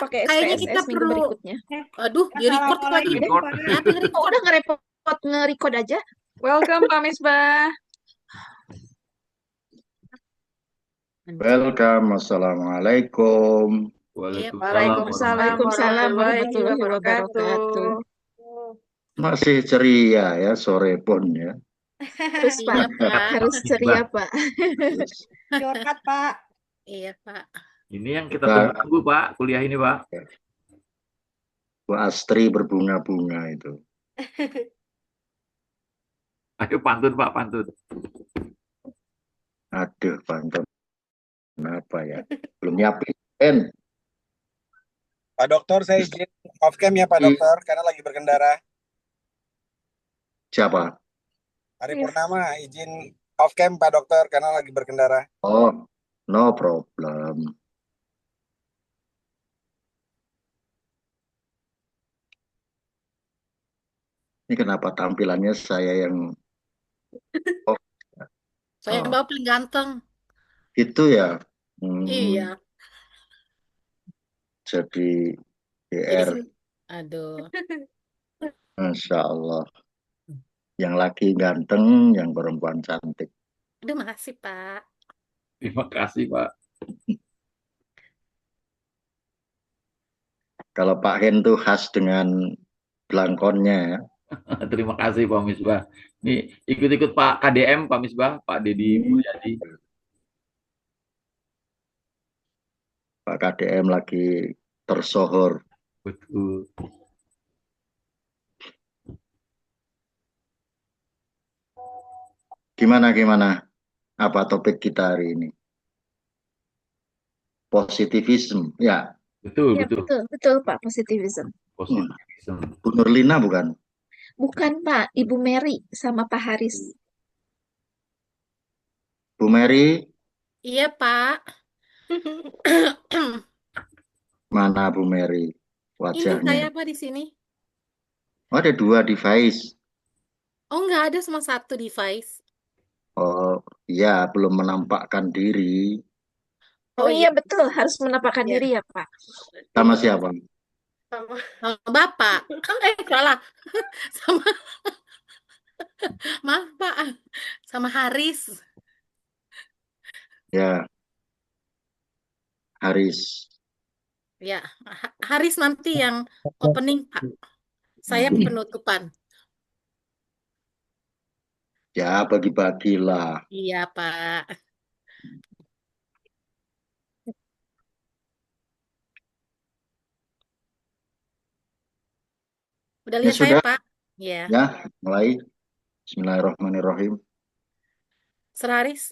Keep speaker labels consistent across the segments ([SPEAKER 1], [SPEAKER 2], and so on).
[SPEAKER 1] pakai
[SPEAKER 2] kayaknya
[SPEAKER 1] SPSS
[SPEAKER 2] kita
[SPEAKER 1] minggu
[SPEAKER 2] perlu.
[SPEAKER 1] berikutnya.
[SPEAKER 2] Aduh, di-record lagi.
[SPEAKER 3] Assalamualaikum
[SPEAKER 4] Record.
[SPEAKER 3] Pak.
[SPEAKER 2] Kenapa
[SPEAKER 1] Oh,
[SPEAKER 2] nge-record?
[SPEAKER 1] udah nge-record aja.
[SPEAKER 3] Welcome Pak Misbah.
[SPEAKER 5] Welcome, Assalamualaikum.
[SPEAKER 4] Waalaikumsalam
[SPEAKER 1] Waalaikumsalam
[SPEAKER 3] Warahmatullahi
[SPEAKER 1] warahmatullahi wabarakatuh.
[SPEAKER 3] wabarakatuh.
[SPEAKER 5] Masih ceria ya sore pun ya.
[SPEAKER 1] Terus Pak,
[SPEAKER 2] Iya, Pak.
[SPEAKER 1] harus ceria Pak.
[SPEAKER 3] Curhat Pak.
[SPEAKER 2] Iya, Pak.
[SPEAKER 4] Ini yang kita
[SPEAKER 5] Pak.
[SPEAKER 4] tunggu Pak, kuliah ini Pak.
[SPEAKER 5] Bu Astri berbunga-bunga itu.
[SPEAKER 4] Ayo pantun Pak, pantun.
[SPEAKER 5] Aduh, pantun. Kenapa ya? Belum nyiapin.
[SPEAKER 6] Pak Dokter, saya izin off cam ya Pak Dokter, karena lagi berkendara.
[SPEAKER 5] Siapa?
[SPEAKER 6] Hari Purnama, izin off cam Pak Dokter, karena lagi berkendara.
[SPEAKER 5] Oh, no problem. Ini kenapa tampilannya saya yang
[SPEAKER 2] Saya
[SPEAKER 5] Oh.
[SPEAKER 2] bawa paling ganteng.
[SPEAKER 5] itu ya?
[SPEAKER 2] Iya.
[SPEAKER 5] Jadi
[SPEAKER 2] Jadi
[SPEAKER 5] GR,
[SPEAKER 2] aduh.
[SPEAKER 5] Masya Allah. Yang laki ganteng, yang perempuan cantik.
[SPEAKER 2] Aduh, makasih, Pak.
[SPEAKER 4] Terima kasih Pak.
[SPEAKER 5] Kalau Pak Hen tuh khas dengan belangkonnya ya.
[SPEAKER 4] Terima kasih Pak Misbah. Nih ikut-ikut Pak KDM, Pak Misbah, Pak Deddy Mulyadi.
[SPEAKER 5] Pak KDM lagi tersohor.
[SPEAKER 4] Betul.
[SPEAKER 5] Gimana? Apa topik kita hari ini? Positivisme, ya.
[SPEAKER 4] Betul,
[SPEAKER 1] Ya,
[SPEAKER 4] betul.
[SPEAKER 1] betul Pak, positivism.
[SPEAKER 4] Positivism.
[SPEAKER 5] Bu Nurlina bukan?
[SPEAKER 1] Bukan Pak, Ibu Mary sama Pak Haris.
[SPEAKER 5] Bu Mary,
[SPEAKER 2] Iya, Pak.
[SPEAKER 5] mana Bu Mary?
[SPEAKER 2] Ini
[SPEAKER 5] Wajahnya.
[SPEAKER 2] saya, Pak, di sini.
[SPEAKER 5] Oh, ada 2 device.
[SPEAKER 2] Oh, nggak ada, cuma satu device.
[SPEAKER 5] Oh, iya, belum menampakkan diri.
[SPEAKER 1] Oh iya betul, harus menampakkan
[SPEAKER 2] Iya.
[SPEAKER 1] diri ya Pak.
[SPEAKER 5] Sama siapa?
[SPEAKER 2] Sama Bapak. Salah. Sama maaf, Pak. Sama Haris.
[SPEAKER 5] Ya, Haris.
[SPEAKER 2] Ya, Haris nanti yang opening, Pak. Saya penutupan.
[SPEAKER 5] Ya, bagi-bagilah.
[SPEAKER 2] Iya, Pak. Udah
[SPEAKER 5] Ini
[SPEAKER 2] lihat saya,
[SPEAKER 5] sudah
[SPEAKER 2] Pak? Iya.
[SPEAKER 5] ya, mulai. Bismillahirrahmanirrahim.
[SPEAKER 2] Seraris.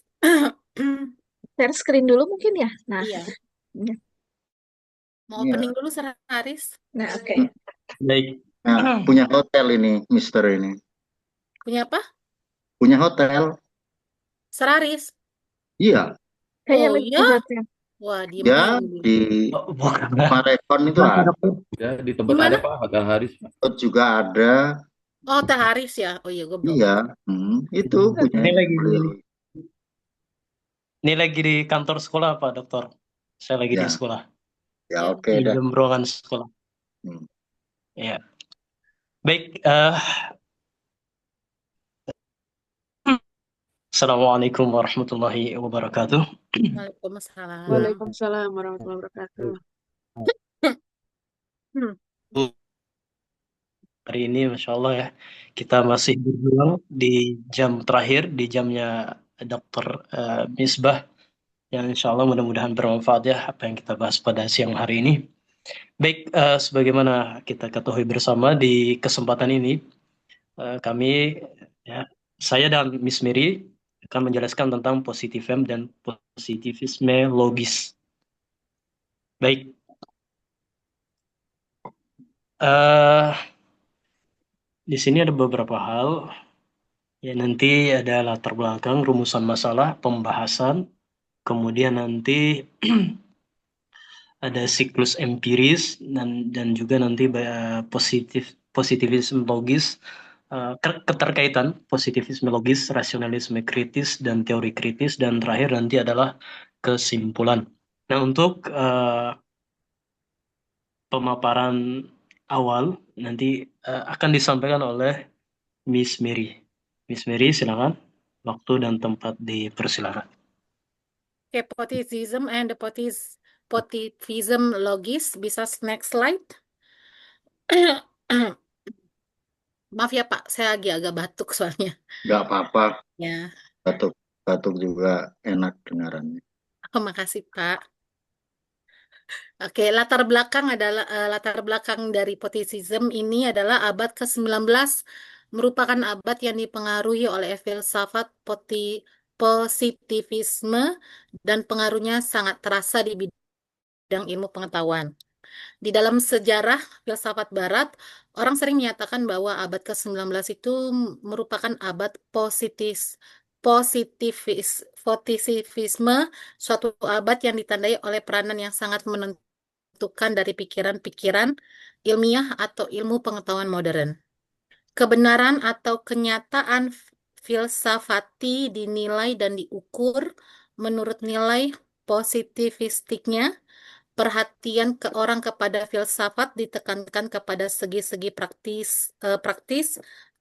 [SPEAKER 1] Share screen dulu mungkin ya. Nah,
[SPEAKER 2] Iya.
[SPEAKER 1] Ya.
[SPEAKER 2] Mau
[SPEAKER 5] Iya.
[SPEAKER 2] opening dulu, Seraris.
[SPEAKER 1] Nah oke.
[SPEAKER 7] Baik,
[SPEAKER 5] Nah, punya hotel ini, Mister ini.
[SPEAKER 2] Punya apa?
[SPEAKER 5] Punya hotel.
[SPEAKER 2] Seraris.
[SPEAKER 5] Iya,
[SPEAKER 1] Kayaknya
[SPEAKER 2] Oh,
[SPEAKER 1] lebih
[SPEAKER 2] iya?
[SPEAKER 1] hotel.
[SPEAKER 2] Wah, diem
[SPEAKER 5] ya
[SPEAKER 2] dulu.
[SPEAKER 5] di
[SPEAKER 7] bukan.
[SPEAKER 5] Marekon itu ada.
[SPEAKER 4] Ya, di tempat
[SPEAKER 2] Gimana?
[SPEAKER 4] ada Pak, Hotel Haris.
[SPEAKER 5] Juga ada.
[SPEAKER 2] Oh, Teh Haris ya? Oh iya, gue belum.
[SPEAKER 5] Iya, itu punya beliau.
[SPEAKER 7] Ini lagi di kantor sekolah Pak Dokter. Saya lagi di
[SPEAKER 5] Ya.
[SPEAKER 7] sekolah.
[SPEAKER 5] Ya,
[SPEAKER 2] Ya.
[SPEAKER 5] oke
[SPEAKER 7] Di
[SPEAKER 5] dah.
[SPEAKER 7] dalam ruangan sekolah.
[SPEAKER 5] Hmm.
[SPEAKER 7] Ya. Baik. Assalamualaikum warahmatullahi wabarakatuh.
[SPEAKER 2] Waalaikumsalam.
[SPEAKER 3] Waalaikumsalam warahmatullahi wabarakatuh.
[SPEAKER 7] Hari ini Masya Allah ya, kita masih berjuang di jam terakhir, di jamnya Dr. Misbah, yang Insya Allah mudah-mudahan bermanfaat ya apa yang kita bahas pada siang hari ini. Baik, sebagaimana kita ketahui bersama di kesempatan ini, kami, ya, saya dan Miss Mary akan menjelaskan tentang positivisme dan positivisme logis. Baik. Di sini ada beberapa hal. Ya, nanti ada latar belakang, rumusan masalah, pembahasan, kemudian nanti ada siklus empiris dan juga nanti positivisme logis, keterkaitan positivisme logis, rasionalisme kritis dan teori kritis, dan terakhir nanti adalah kesimpulan. Nah, untuk pemaparan awal nanti akan disampaikan oleh Miss Mary. Miss Mary, silakan. Waktu dan tempat dipersilakan.
[SPEAKER 2] Oke, positivism and the positivism logis. Bisa next slide. Maaf ya Pak, saya agak batuk soalnya.
[SPEAKER 5] Nggak apa-apa,
[SPEAKER 2] Ya,
[SPEAKER 5] batuk juga enak dengarannya.
[SPEAKER 2] makasih Pak. Oke, latar belakang adalah latar belakang dari positivism ini adalah abad ke-19, merupakan abad yang dipengaruhi oleh filsafat positivisme dan pengaruhnya sangat terasa di bidang ilmu pengetahuan. Di dalam sejarah filsafat barat, orang sering menyatakan bahwa abad ke-19 itu merupakan abad positivisme, suatu abad yang ditandai oleh peranan yang sangat menentukan dari pikiran-pikiran ilmiah atau ilmu pengetahuan modern. Kebenaran atau kenyataan filsafati dinilai dan diukur menurut nilai positivistiknya. Perhatian ke orang kepada filsafat ditekankan kepada segi-segi praktis,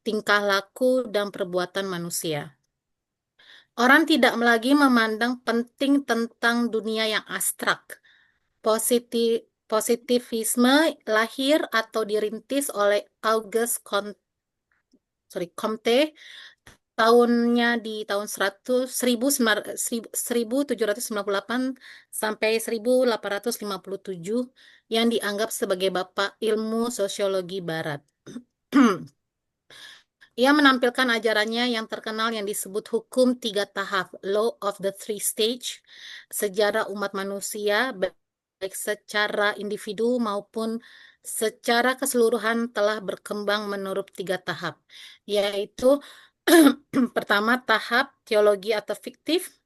[SPEAKER 2] tingkah laku, dan perbuatan manusia. Orang tidak lagi memandang penting tentang dunia yang abstrak. Positivisme lahir atau dirintis oleh Auguste Comte tahunnya di tahun 1798 sampai 1857 yang dianggap sebagai bapak ilmu sosiologi barat. Ia menampilkan ajarannya yang terkenal yang disebut hukum 3 tahap, Law of the Three Stage, sejarah umat manusia, baik secara individu maupun secara keseluruhan telah berkembang menurut 3 tahap, yaitu pertama tahap teologi atau fiktif,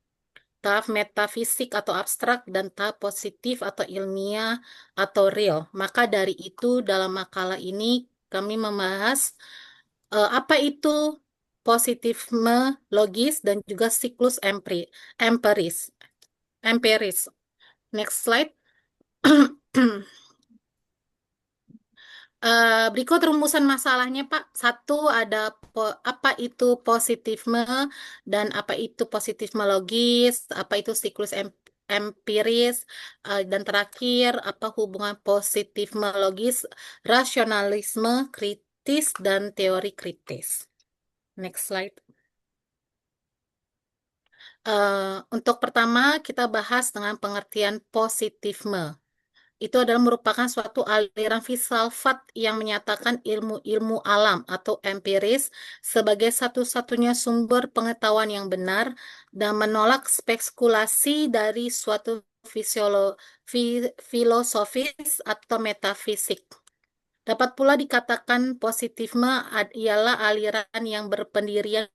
[SPEAKER 2] tahap metafisik atau abstrak, dan tahap positif atau ilmiah atau real. Maka dari itu dalam makalah ini kami membahas apa itu positivisme logis dan juga siklus empiris. Next slide. Berikut rumusan masalahnya, Pak. Satu, ada apa itu positivisme dan apa itu positivisme logis, apa itu siklus empiris, dan terakhir, apa hubungan positivisme logis, rasionalisme kritis, dan teori kritis. Next slide. Untuk pertama, kita bahas dengan pengertian positivisme. Itu adalah merupakan suatu aliran filsafat yang menyatakan ilmu-ilmu alam atau empiris sebagai satu-satunya sumber pengetahuan yang benar dan menolak spekulasi dari suatu filosofis atau metafisik. Dapat pula dikatakan positivisme ialah aliran yang berpendirian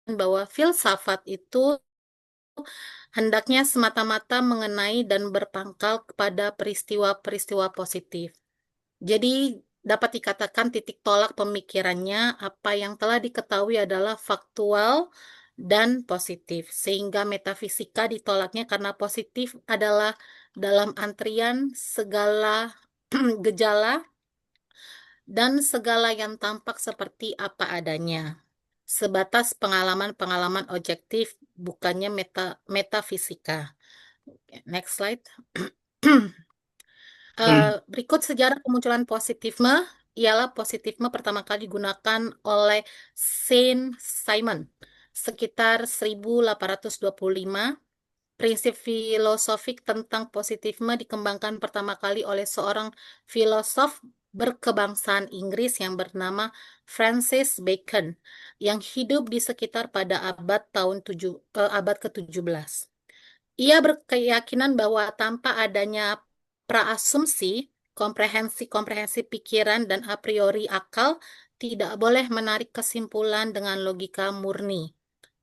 [SPEAKER 2] bahwa filsafat itu hendaknya semata-mata mengenai dan berpangkal kepada peristiwa-peristiwa positif. Jadi dapat dikatakan titik tolak pemikirannya apa yang telah diketahui adalah faktual dan positif, sehingga metafisika ditolaknya karena positif adalah dalam antrian segala gejala dan segala yang tampak seperti apa adanya. Sebatas pengalaman-pengalaman objektif, bukannya metafisika. Next slide. Berikut sejarah kemunculan positivisme ialah positivisme pertama kali digunakan oleh Saint-Simon sekitar 1825. Prinsip filosofik tentang positivisme dikembangkan pertama kali oleh seorang filosof berkebangsaan Inggris yang bernama Francis Bacon yang hidup di sekitar pada abad ke-17. Ia berkeyakinan bahwa tanpa adanya praasumsi, komprehensi pikiran dan a priori akal tidak boleh menarik kesimpulan dengan logika murni.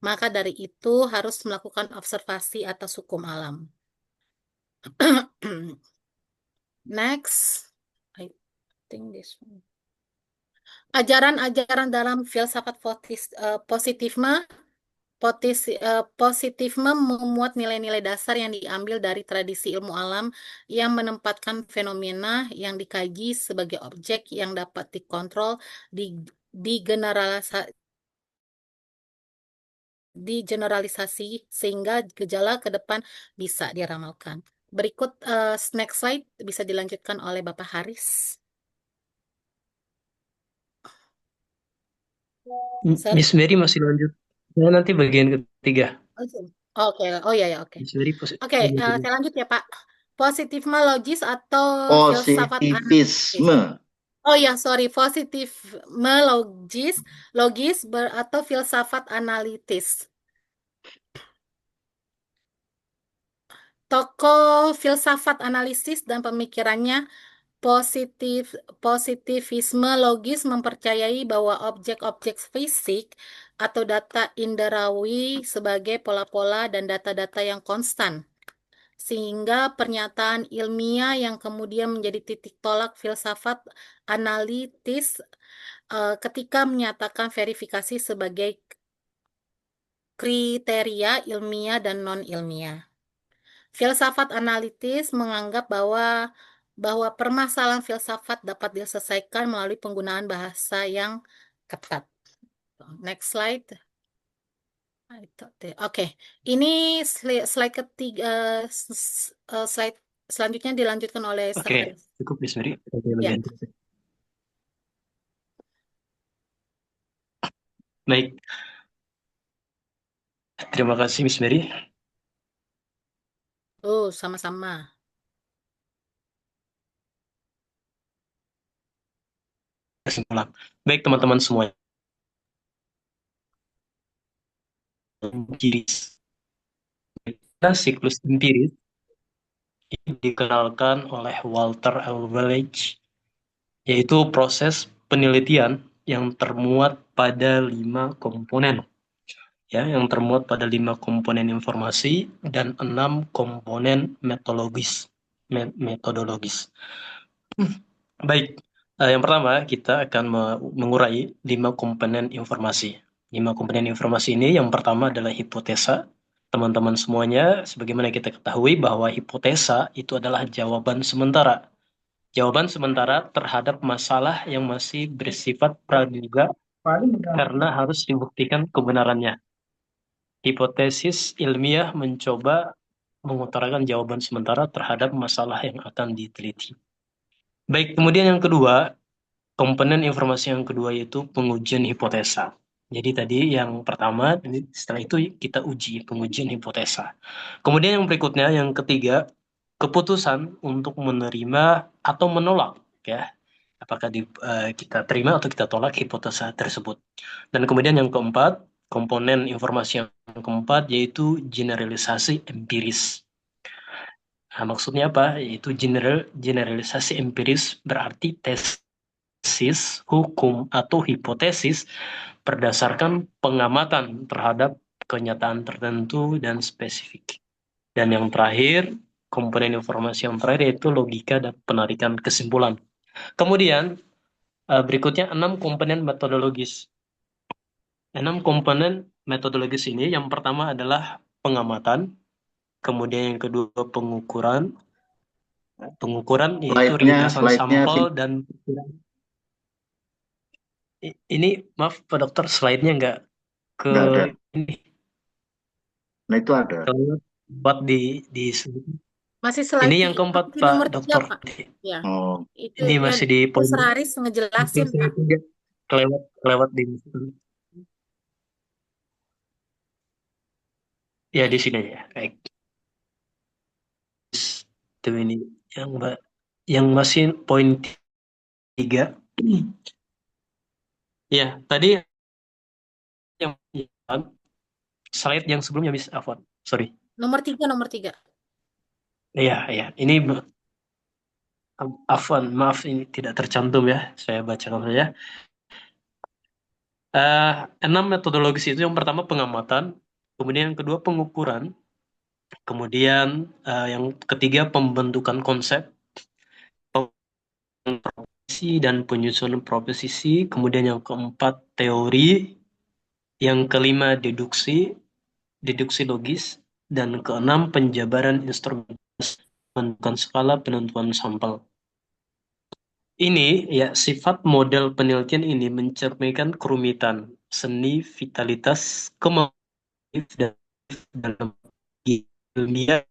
[SPEAKER 2] Maka dari itu harus melakukan observasi atas hukum alam. Next. I think this one. Ajaran-ajaran dalam filsafat positifisme Positifme memuat nilai-nilai dasar yang diambil dari tradisi ilmu alam yang menempatkan fenomena yang dikaji sebagai objek yang dapat dikontrol, digeneralisasi sehingga gejala ke depan bisa diramalkan. Berikut next slide bisa dilanjutkan oleh Bapak Haris. Sir?
[SPEAKER 7] Miss Mary masih lanjut. Ya, nanti bagian ketiga.
[SPEAKER 2] Oke, oh iya ya, oke.
[SPEAKER 7] Miss Mary
[SPEAKER 2] Oke, saya lanjut ya Pak. Positifme logis atau filsafat analitis.
[SPEAKER 5] Positivisme.
[SPEAKER 2] Oh ya, sorry, positifme logis atau filsafat analitis. Tokoh filsafat analisis dan pemikirannya positivisme logis mempercayai bahwa objek-objek fisik atau data inderawi sebagai pola-pola dan data-data yang konstan, sehingga pernyataan ilmiah yang kemudian menjadi titik tolak filsafat analitis ketika menyatakan verifikasi sebagai kriteria ilmiah dan non-ilmiah. Filsafat analitis menganggap bahwa permasalahan filsafat dapat diselesaikan melalui penggunaan bahasa yang ketat. Next slide. Oke, ini slide ketiga, slide selanjutnya dilanjutkan oleh Sir
[SPEAKER 7] Oke,
[SPEAKER 2] Haris.
[SPEAKER 7] cukup Miss Mary.
[SPEAKER 2] Ya.
[SPEAKER 7] Baik. Terima kasih Miss Mary.
[SPEAKER 2] Oh, sama-sama.
[SPEAKER 7] Kesimpulan. Baik teman-teman semua. Empiris. Siklus empiris ini dikenalkan oleh Walter L. Willage, yaitu proses penelitian yang termuat pada 5 komponen. Ya, yang termuat pada 5 komponen informasi dan 6 komponen metodologis. Baik, yang pertama kita akan mengurai 5 komponen informasi. 5 komponen informasi ini yang pertama adalah hipotesa. Teman-teman semuanya, sebagaimana kita ketahui bahwa hipotesa itu adalah jawaban sementara. Jawaban sementara terhadap masalah yang masih bersifat praduga karena harus dibuktikan kebenarannya. Hipotesis ilmiah mencoba mengutarakan jawaban sementara terhadap masalah yang akan diteliti. Baik, kemudian yang kedua, komponen informasi yang kedua yaitu pengujian hipotesa. Jadi tadi yang pertama, setelah itu kita uji pengujian hipotesa. Kemudian yang berikutnya, yang ketiga, keputusan untuk menerima atau menolak, ya. Apakah kita terima atau kita tolak hipotesa tersebut. Dan kemudian yang keempat, komponen informasi yang keempat yaitu generalisasi empiris. Nah, maksudnya apa? Yaitu generalisasi empiris berarti tesis, hukum, atau hipotesis berdasarkan pengamatan terhadap kenyataan tertentu dan spesifik. Dan yang terakhir, komponen informasi yang terakhir yaitu logika dan penarikan kesimpulan. Kemudian, berikutnya 6 komponen metodologis. 6 komponen metodologis ini, yang pertama adalah pengamatan, kemudian yang kedua pengukuran yaitu ringkasan sampel dan ini maaf Pak Dokter, slide-nya nggak
[SPEAKER 5] ada.
[SPEAKER 7] Ini.
[SPEAKER 5] Nah itu ada.
[SPEAKER 7] Buat di
[SPEAKER 2] masih slide
[SPEAKER 7] ini yang keempat Pak Dokter.
[SPEAKER 2] Ya.
[SPEAKER 5] Oh.
[SPEAKER 2] Itu
[SPEAKER 7] ini masih di poin.
[SPEAKER 2] Haris ngejelasin Pak.
[SPEAKER 7] Kelewat di ya di sini ya. Baik. Itu ini yang masih poin 3. Ya, tadi yang slide yang sebelumnya Miss Afwan. Sorry.
[SPEAKER 2] Nomor 3.
[SPEAKER 7] Iya. Ini Afwan, maaf ini tidak tercantum ya. Saya bacakan saja. 6 metodologis itu yang pertama pengamatan, kemudian yang kedua pengukuran, kemudian yang ketiga pembentukan konsep, proposisi dan penyusunan proposisi, kemudian yang keempat teori, yang kelima deduksi, deduksi logis, dan keenam penjabaran instrumen menentukan skala penentuan sampel. Ini ya sifat model penelitian ini mencerminkan kerumitan, seni, vitalitas, kemampuan dan dalam ilmiah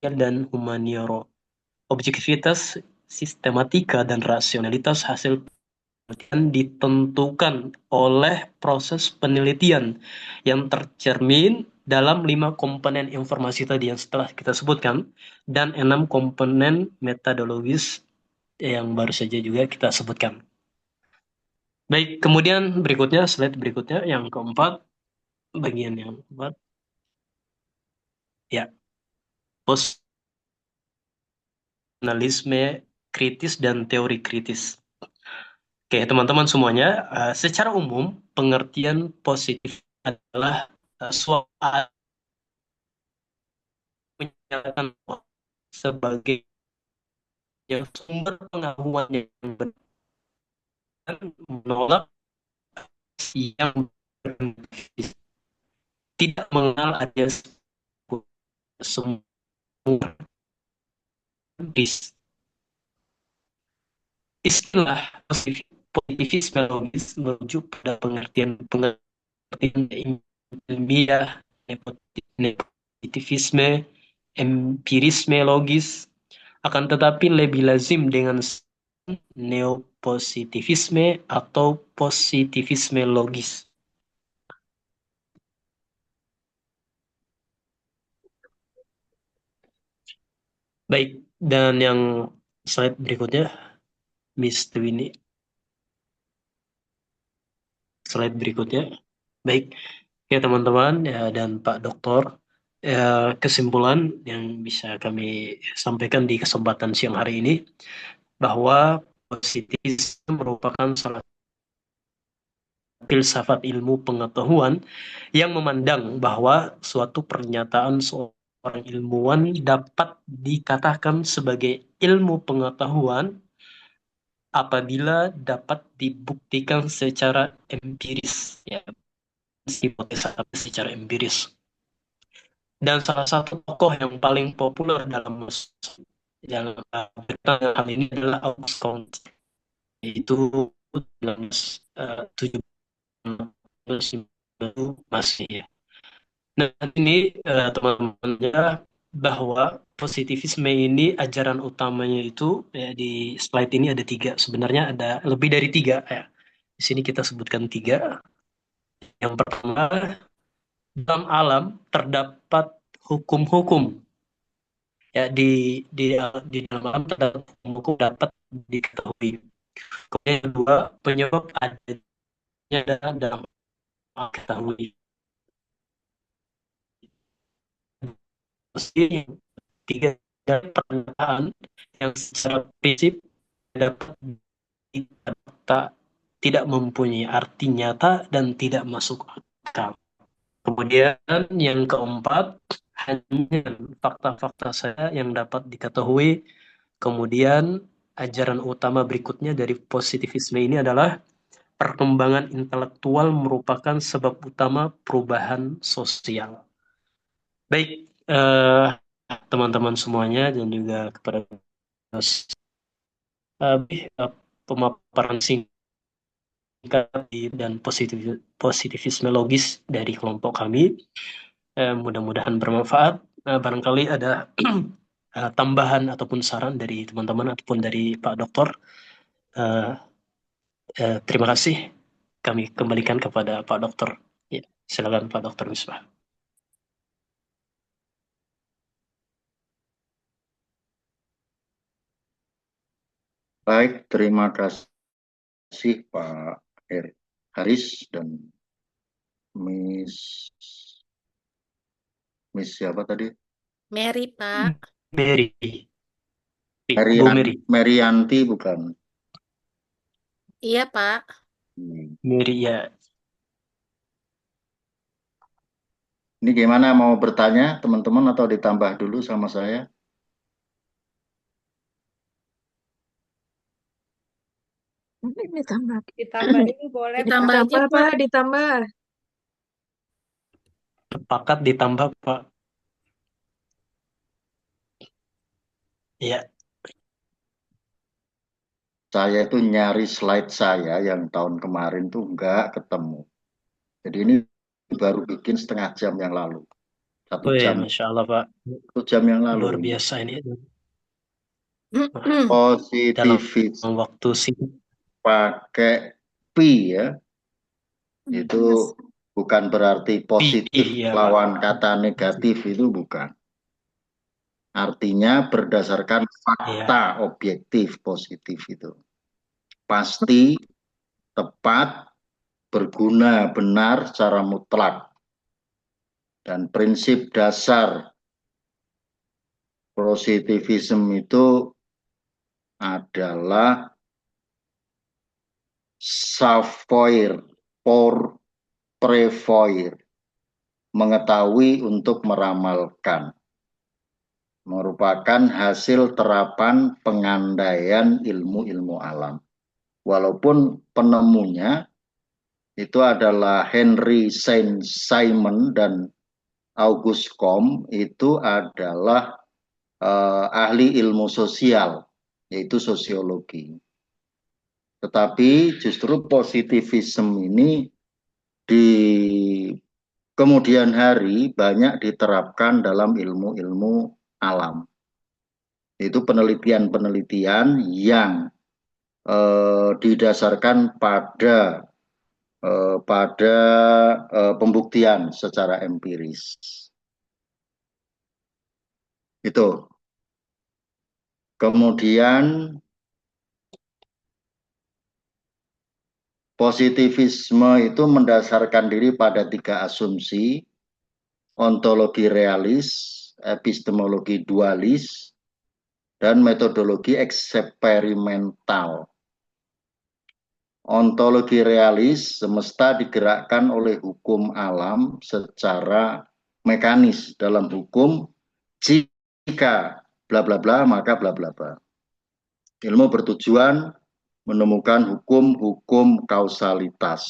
[SPEAKER 7] dan humaniora, objektivitas, sistematika, dan rasionalitas hasil penelitian ditentukan oleh proses penelitian yang tercermin dalam 5 komponen informasi tadi yang setelah kita sebutkan dan 6 komponen metodologis yang baru saja juga kita sebutkan. Baik, kemudian berikutnya, slide berikutnya, yang keempat, bagian yang keempat. Ya, posisionalisme kritis dan teori kritis. Oke, teman-teman semuanya, secara umum pengertian positif adalah suatu menyatakan sebagai sumber pengetahuan yang benar, menolak yang tidak mengenal ada semua istilah positivisme logis merujuk pada pengertian ilmiah, negativisme, empirisme logis, akan tetapi lebih lazim dengan neopositivisme atau positivisme logis. Baik, dan yang slide berikutnya, Miss Twini. Slide berikutnya. Baik, ya teman-teman ya, dan Pak Doktor, kesimpulan yang bisa kami sampaikan di kesempatan siang hari ini, bahwa positivisme merupakan salah satu filsafat ilmu pengetahuan yang memandang bahwa suatu pernyataan seorang ilmuwan dapat dikatakan sebagai ilmu pengetahuan apabila dapat dibuktikan secara empiris, ya, hipotesa secara empiris. Dan salah satu tokoh yang paling populer dalam hal ini adalah Auguste Comte, yaitu 1970 masih ya. Nah, ini teman-teman, bahwa positivisme ini ajaran utamanya itu ya, di slide ini ada 3. Sebenarnya ada lebih dari 3 ya. Di sini kita sebutkan 3. Yang pertama, dalam alam terdapat hukum-hukum. Ya, di dalam alam terdapat hukum-hukum dapat diketahui. Kemudian yang kedua, penyebab adanya dalam alam diketahui. Yang tiga, pernyataan yang secara prinsip dapat tidak mempunyai arti nyata dan tidak masuk akal. Kemudian yang keempat, hanya fakta-fakta saya yang dapat diketahui. Kemudian ajaran utama berikutnya dari positivisme ini adalah perkembangan intelektual merupakan sebab utama perubahan sosial. Baik, teman-teman semuanya dan juga kepada pemaparan singkat dan positivisme logis dari kelompok kami. Mudah-mudahan bermanfaat. Barangkali ada tambahan ataupun saran dari teman-teman ataupun dari Pak Doktor. Terima kasih. Kami kembalikan kepada Pak Dokter. Ya, silakan Pak Dokter Misbah.
[SPEAKER 5] Baik, terima kasih Pak Haris dan Miss siapa tadi?
[SPEAKER 2] Mary, Pak.
[SPEAKER 7] Mary. Bu Mary.
[SPEAKER 5] Merianti bukan?
[SPEAKER 2] Iya, Pak.
[SPEAKER 7] Mary ya.
[SPEAKER 5] Ini gimana, mau bertanya teman-teman atau ditambah dulu sama saya?
[SPEAKER 1] Ditambah.
[SPEAKER 3] Ditambah dulu boleh, Pak.
[SPEAKER 2] Ditambah aja,
[SPEAKER 3] Ditambah,
[SPEAKER 2] Pak.
[SPEAKER 3] Pak, ditambah.
[SPEAKER 7] sepakat ditambah Pak. Iya,
[SPEAKER 5] Saya itu nyari slide saya yang tahun kemarin tuh nggak ketemu. Jadi ini baru bikin setengah jam yang lalu. Satu
[SPEAKER 7] wih,
[SPEAKER 5] jam,
[SPEAKER 7] Masya Allah Pak.
[SPEAKER 5] 1 jam yang lalu
[SPEAKER 7] Luar
[SPEAKER 5] ini.
[SPEAKER 7] biasa ini.
[SPEAKER 2] Hmm.
[SPEAKER 7] Dalam
[SPEAKER 5] Positivis
[SPEAKER 7] waktu singkat.
[SPEAKER 5] pakai P ya, itu bukan berarti positif
[SPEAKER 7] Iya Pak.
[SPEAKER 5] lawan kata negatif, itu bukan. Artinya berdasarkan
[SPEAKER 7] Iya.
[SPEAKER 5] fakta objektif positif itu. Pasti, tepat, berguna, benar secara mutlak. Dan prinsip dasar positivisme itu adalah savoir pour prévoir, mengetahui untuk meramalkan, merupakan hasil terapan pengandaian ilmu-ilmu alam. Walaupun penemunya itu adalah Henry Saint-Simon dan Auguste Comte, itu adalah ahli ilmu sosial, yaitu sosiologi. Tetapi justru positivisme ini di kemudian hari banyak diterapkan dalam ilmu-ilmu alam. Itu penelitian-penelitian yang didasarkan pada pembuktian secara empiris. Itu. Kemudian positivisme itu mendasarkan diri pada 3 asumsi: ontologi realis, epistemologi dualis, dan metodologi eksperimental. Ontologi realis, semesta digerakkan oleh hukum alam secara mekanis. Dalam hukum, jika bla bla bla, maka bla bla bla. Ilmu bertujuan menemukan hukum-hukum kausalitas.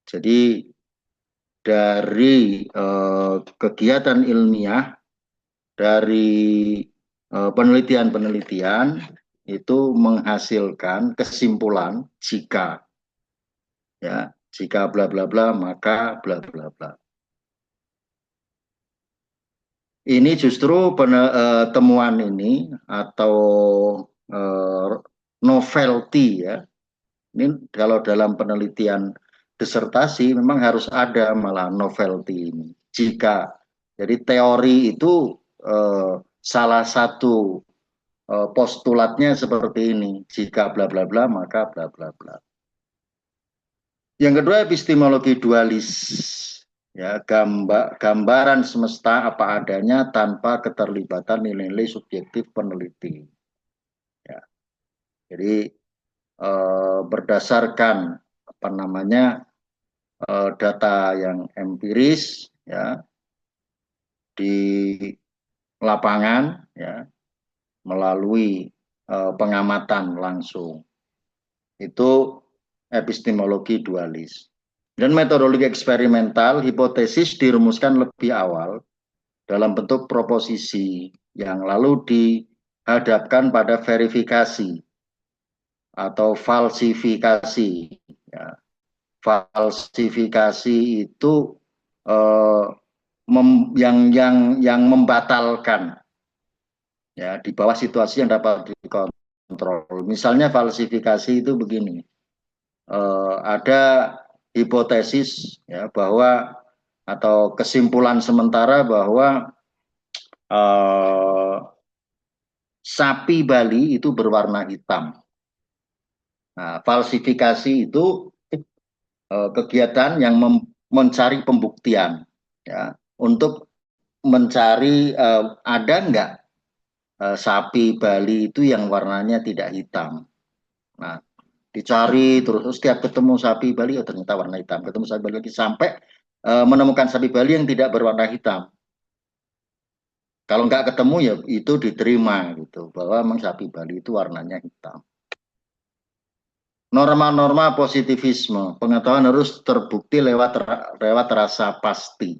[SPEAKER 5] Jadi dari kegiatan ilmiah, dari penelitian-penelitian itu menghasilkan kesimpulan jika bla bla bla maka bla bla bla. Ini justru temuan ini atau novelty ya. Ini kalau dalam penelitian disertasi memang harus ada malah novelty ini. Jika jadi teori itu salah satu postulatnya seperti ini, jika bla bla bla maka bla bla bla. Yang kedua, epistemologi dualis, ya, gambaran semesta apa adanya tanpa keterlibatan nilai-nilai subjektif peneliti. Ya. Jadi berdasarkan data yang empiris ya di lapangan ya, melalui pengamatan langsung, itu epistemologi dualis. Dan metodologi eksperimental, hipotesis dirumuskan lebih awal dalam bentuk proposisi yang lalu dihadapkan pada verifikasi atau falsifikasi ya. Falsifikasi itu yang membatalkan ya di bawah situasi yang dapat dikontrol. Misalnya falsifikasi itu begini, ada hipotesis ya bahwa atau kesimpulan sementara bahwa sapi Bali itu berwarna hitam. Nah, falsifikasi itu kegiatan yang mencari pembuktian ya untuk mencari ada nggak sapi Bali itu yang warnanya tidak hitam. Nah, dicari terus setiap ketemu sapi Bali oh ternyata warna hitam, ketemu sapi Bali lagi sampai menemukan sapi Bali yang tidak berwarna hitam. Kalau nggak ketemu ya itu diterima gitu bahwa memang sapi Bali itu warnanya hitam. Norma-norma positivisme, pengetahuan harus terbukti lewat rasa pasti.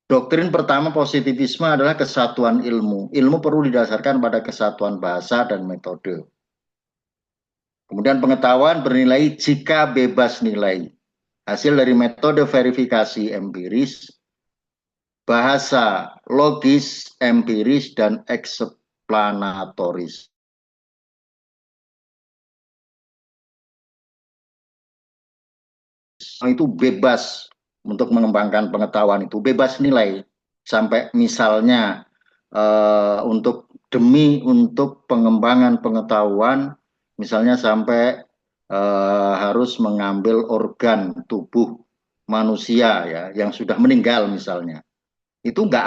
[SPEAKER 5] Doktrin pertama positivisme adalah kesatuan ilmu. Ilmu perlu didasarkan pada kesatuan bahasa dan metode. Kemudian pengetahuan bernilai jika bebas nilai. Hasil dari metode verifikasi empiris, bahasa logis, empiris, dan eksplanatoris. Itu bebas untuk mengembangkan pengetahuan, itu bebas nilai. Sampai misalnya untuk pengembangan pengetahuan, misalnya sampai harus mengambil organ tubuh manusia ya yang sudah meninggal misalnya, itu nggak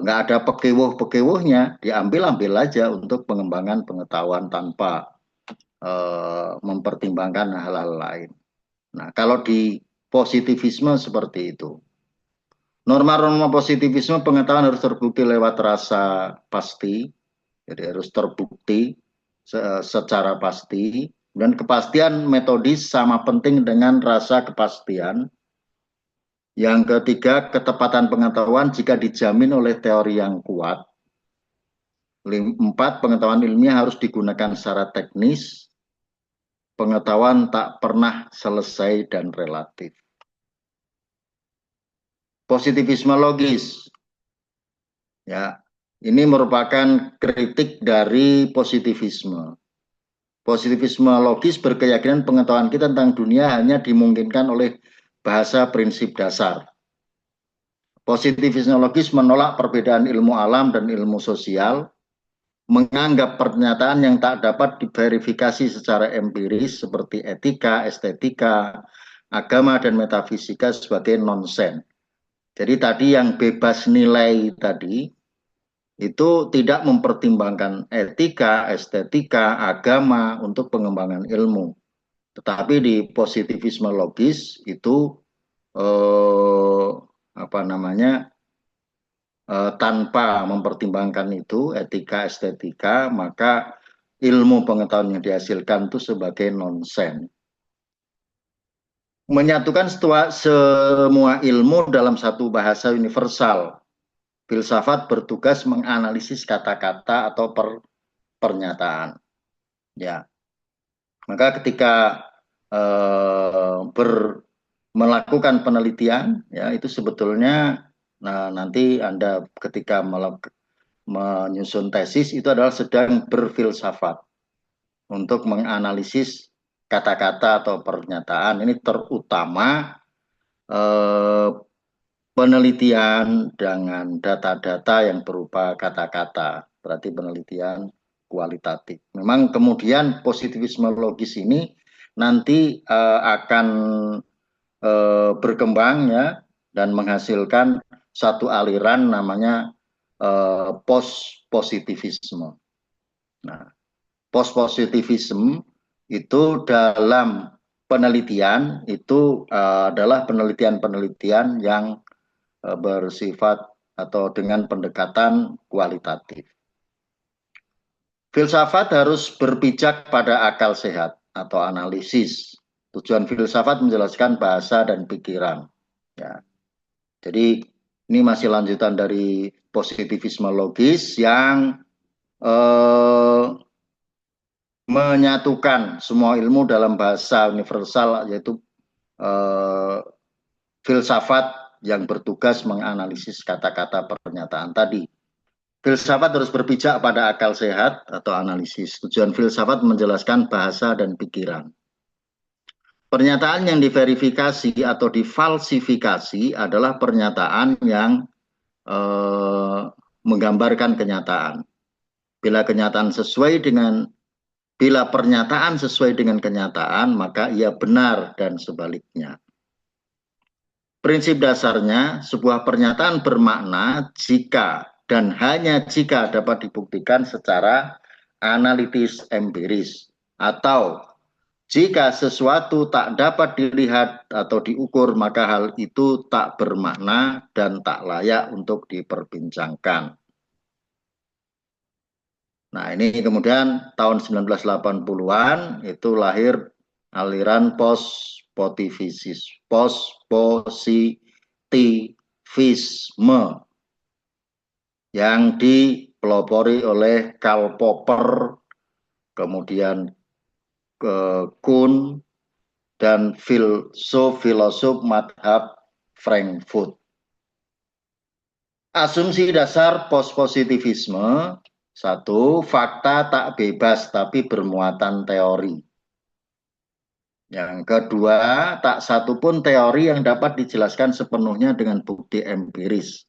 [SPEAKER 5] ada pekewuh-pekewuhnya, diambil aja untuk pengembangan pengetahuan tanpa mempertimbangkan hal-hal lain. Nah, kalau di positivisme seperti itu. Norma-norma positivisme, pengetahuan harus terbukti lewat rasa pasti, jadi harus terbukti secara pasti, dan kepastian metodis sama penting dengan rasa kepastian. Yang ketiga, ketepatan pengetahuan jika dijamin oleh teori yang kuat. 4, pengetahuan ilmiah harus digunakan secara teknis. Pengetahuan tak pernah selesai dan relatif. Positivisme logis. Ya, ini merupakan kritik dari positivisme. Positivisme logis berkeyakinan pengetahuan kita tentang dunia hanya dimungkinkan oleh bahasa prinsip dasar. Positivisme logis menolak perbedaan ilmu alam dan ilmu sosial, menganggap pernyataan yang tak dapat diverifikasi secara empiris seperti etika, estetika, agama, dan metafisika sebagai nonsen. Jadi tadi yang bebas nilai tadi itu tidak mempertimbangkan etika, estetika, agama untuk pengembangan ilmu. Tetapi di positivisme logis itu tanpa mempertimbangkan itu etika, estetika, maka ilmu pengetahuan yang dihasilkan itu sebagai nonsen. Menyatukan semua ilmu dalam satu bahasa universal. Filsafat bertugas menganalisis kata-kata atau pernyataan. Ya, maka ketika melakukan penelitian, ya itu sebetulnya nanti Anda ketika menyusun tesis itu adalah sedang berfilsafat untuk menganalisis kata-kata atau pernyataan. Ini terutama penelitian dengan data-data yang berupa kata-kata, berarti penelitian kualitatif. Memang kemudian positivisme logis ini nanti akan berkembang ya dan menghasilkan satu aliran namanya post-positivisme. Nah, post-positivisme itu dalam penelitian itu adalah penelitian-penelitian yang bersifat atau dengan pendekatan kualitatif. Filsafat harus berpijak pada akal sehat atau analisis. Tujuan filsafat menjelaskan bahasa dan pikiran. Ya. Jadi ini masih lanjutan dari positivisme logis yang menyatukan semua ilmu dalam bahasa universal, yaitu filsafat yang bertugas menganalisis kata-kata pernyataan tadi. Filsafat harus berpijak pada akal sehat atau analisis. Tujuan filsafat menjelaskan bahasa dan pikiran. Pernyataan yang diverifikasi atau difalsifikasi adalah pernyataan yang menggambarkan kenyataan. Bila pernyataan sesuai dengan kenyataan, maka ia benar dan sebaliknya. Prinsip dasarnya, sebuah pernyataan bermakna jika dan hanya jika dapat dibuktikan secara analitis empiris, atau jika sesuatu tak dapat dilihat atau diukur, maka hal itu tak bermakna dan tak layak untuk diperbincangkan. Nah, ini kemudian tahun 1980-an itu lahir aliran pospositivisme yang dipelopori oleh Karl Popper, kemudian Kuhn, dan filosof madhab Frankfurt. Asumsi dasar pospositivisme, satu, fakta tak bebas tapi bermuatan teori. Yang kedua, tak satu pun teori yang dapat dijelaskan sepenuhnya dengan bukti empiris.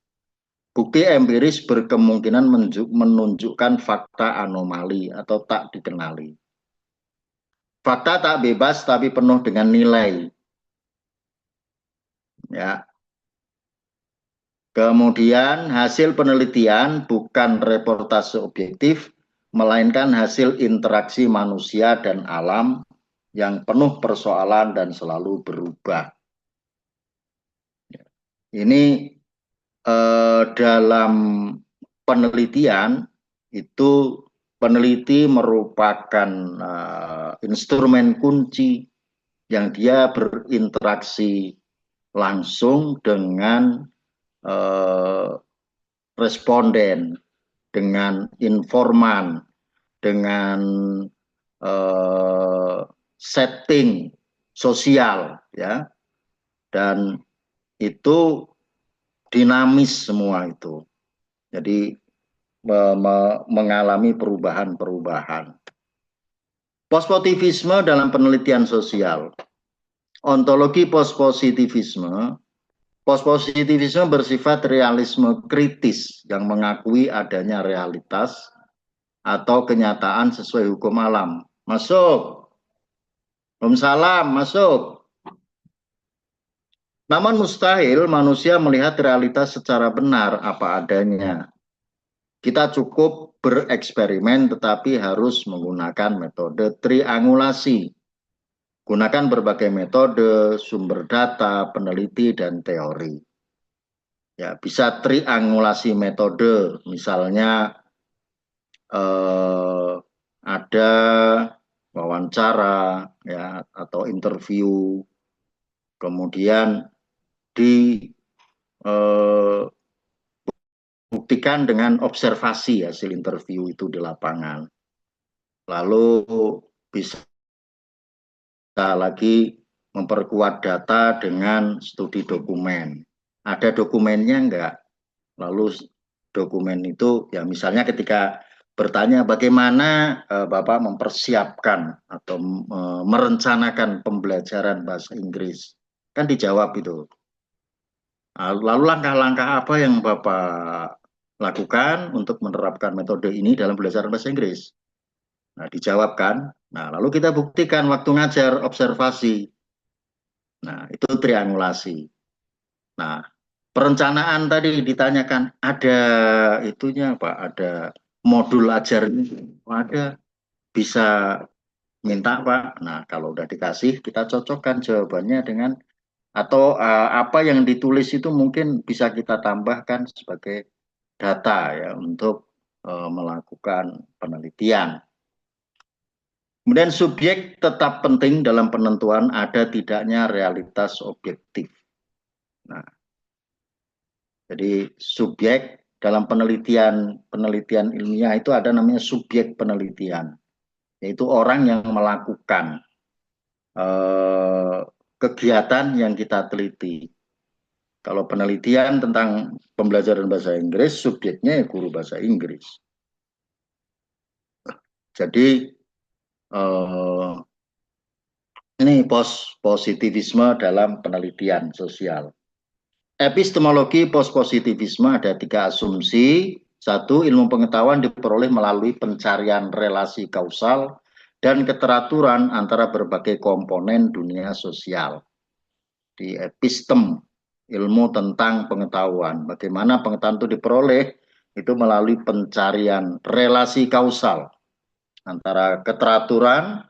[SPEAKER 5] Bukti empiris berkemungkinan menunjukkan fakta anomali atau tak dikenali. Fakta tak bebas tapi penuh dengan nilai. Ya. Kemudian hasil penelitian bukan reportase objektif, melainkan hasil interaksi manusia dan alam yang penuh persoalan dan selalu berubah. Ini dalam penelitian itu peneliti merupakan instrumen kunci yang dia berinteraksi langsung dengan responden, dengan informan, dengan setting sosial, ya, dan itu dinamis semua itu. Jadi mengalami perubahan-perubahan. Pospositivisme dalam penelitian sosial. Ontologi pospositivisme. Pospositivisme bersifat realisme kritis yang mengakui adanya realitas atau kenyataan sesuai hukum alam. Masuk. Waalaikumsalam, masuk. Namun mustahil manusia melihat realitas secara benar apa adanya. Kita cukup bereksperimen tetapi harus menggunakan metode triangulasi. Gunakan berbagai metode, sumber data, peneliti, dan teori. Ya, bisa triangulasi metode, misalnya ada wawancara, ya, atau interview, kemudian dibuktikan dengan observasi hasil interview itu di lapangan. Lalu bisa lagi memperkuat data dengan studi dokumen. Ada dokumennya enggak? Lalu dokumen itu, ya misalnya ketika bertanya bagaimana Bapak mempersiapkan atau merencanakan pembelajaran bahasa Inggris, kan dijawab itu. Lalu langkah-langkah apa yang Bapak lakukan untuk menerapkan metode ini dalam belajar bahasa Inggris? Nah, dijawabkan. Nah, lalu kita buktikan waktu ngajar observasi. Nah, itu triangulasi. Nah, perencanaan tadi ditanyakan ada itunya Pak, ada modul ajarnya, ada, bisa minta Pak. Nah, kalau udah dikasih kita cocokkan jawabannya dengan atau apa yang ditulis itu mungkin bisa kita tambahkan sebagai data ya untuk melakukan penelitian. Kemudian subjek tetap penting dalam penentuan ada tidaknya realitas objektif. Nah, jadi subjek dalam penelitian ilmiah itu ada namanya subjek penelitian, yaitu orang yang melakukan kegiatan yang kita teliti. Kalau penelitian tentang pembelajaran bahasa Inggris, subjeknya ya guru bahasa Inggris. Jadi ini positivisme dalam penelitian sosial. Epistemologi pospositivisme ada 3 asumsi. 1, ilmu pengetahuan diperoleh melalui pencarian relasi kausal dan keteraturan antara berbagai komponen dunia sosial. Di epistem, ilmu tentang pengetahuan. Bagaimana pengetahuan itu diperoleh? Itu melalui pencarian relasi kausal antara keteraturan,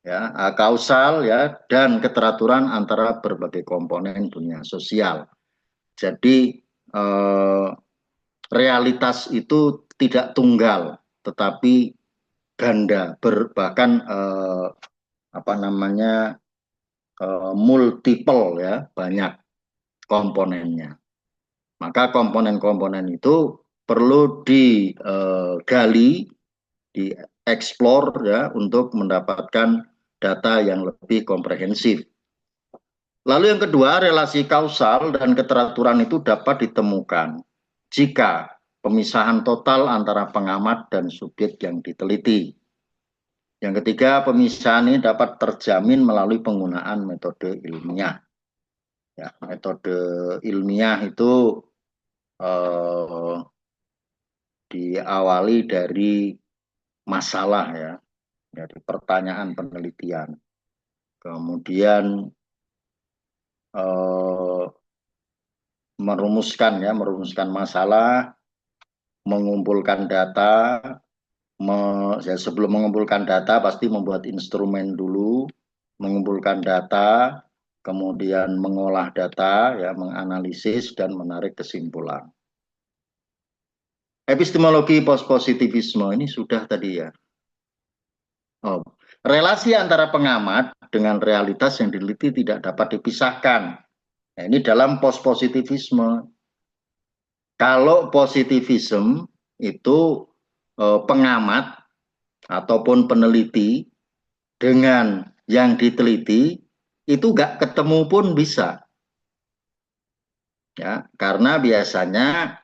[SPEAKER 5] ya, kausal, ya, dan keteraturan antara berbagai komponen dunia sosial. Jadi realitas itu tidak tunggal, tetapi ganda, bahkan multiple ya, banyak komponennya. Maka komponen-komponen itu perlu digali, dieksplor ya, untuk mendapatkan data yang lebih komprehensif. Lalu yang kedua, relasi kausal dan keteraturan itu dapat ditemukan jika pemisahan total antara pengamat dan subjek yang diteliti. Yang ketiga, pemisahan ini dapat terjamin melalui penggunaan metode ilmiah. Ya, metode ilmiah itu diawali dari masalah ya, dari pertanyaan penelitian. Kemudian merumuskan masalah, mengumpulkan data, sebelum mengumpulkan data pasti membuat instrumen dulu, mengumpulkan data, kemudian mengolah data, ya, menganalisis dan menarik kesimpulan. Epistemologi pospositivisme ini sudah tadi ya. Relasi antara pengamat dengan realitas yang diteliti tidak dapat dipisahkan. Nah, ini dalam pospositivisme. Kalau positivisme itu pengamat ataupun peneliti dengan yang diteliti itu nggak ketemu pun bisa. Ya, karena biasanya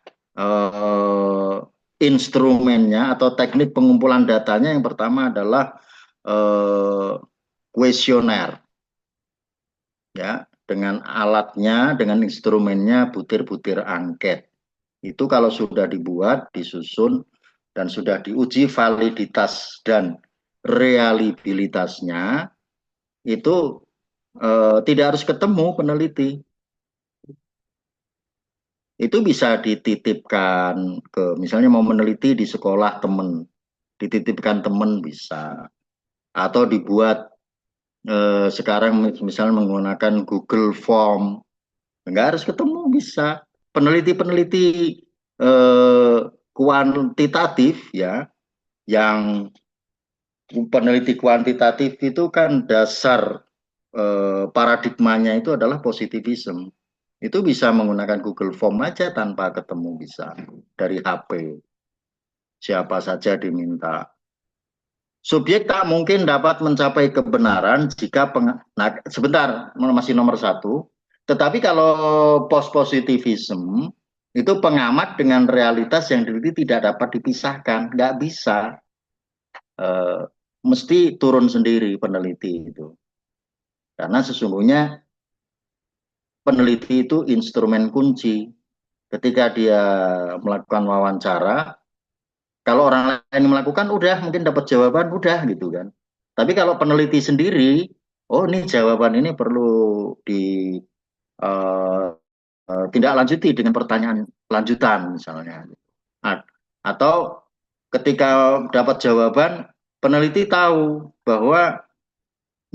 [SPEAKER 5] instrumennya atau teknik pengumpulan datanya yang pertama adalah kuesioner. Ya, dengan alatnya, dengan instrumennya butir-butir angket. Itu kalau sudah dibuat, disusun, dan sudah diuji validitas dan reliabilitasnya, itu tidak harus ketemu peneliti. Itu bisa dititipkan ke, misalnya mau meneliti di sekolah teman, dititipkan teman bisa. Atau dibuat sekarang misalnya menggunakan Google Form, nggak harus ketemu bisa. Peneliti-peneliti kuantitatif ya, yang peneliti kuantitatif itu kan dasar paradigmanya itu adalah positivism. Itu bisa menggunakan Google Form aja tanpa ketemu, bisa dari HP. Siapa saja diminta. Subjek tak mungkin dapat mencapai kebenaran jika sebentar, masih nomor 1. Tetapi kalau post-positivism itu pengamat dengan realitas yang diteliti tidak dapat dipisahkan, nggak bisa, mesti turun sendiri peneliti itu. Karena sesungguhnya peneliti itu instrumen kunci. Ketika dia melakukan wawancara, kalau orang lain melakukan, udah mungkin dapat jawaban, udah gitu kan. Tapi kalau peneliti sendiri, oh ini jawaban ini perlu tindak lanjuti dengan pertanyaan lanjutan misalnya. Atau ketika dapat jawaban, peneliti tahu bahwa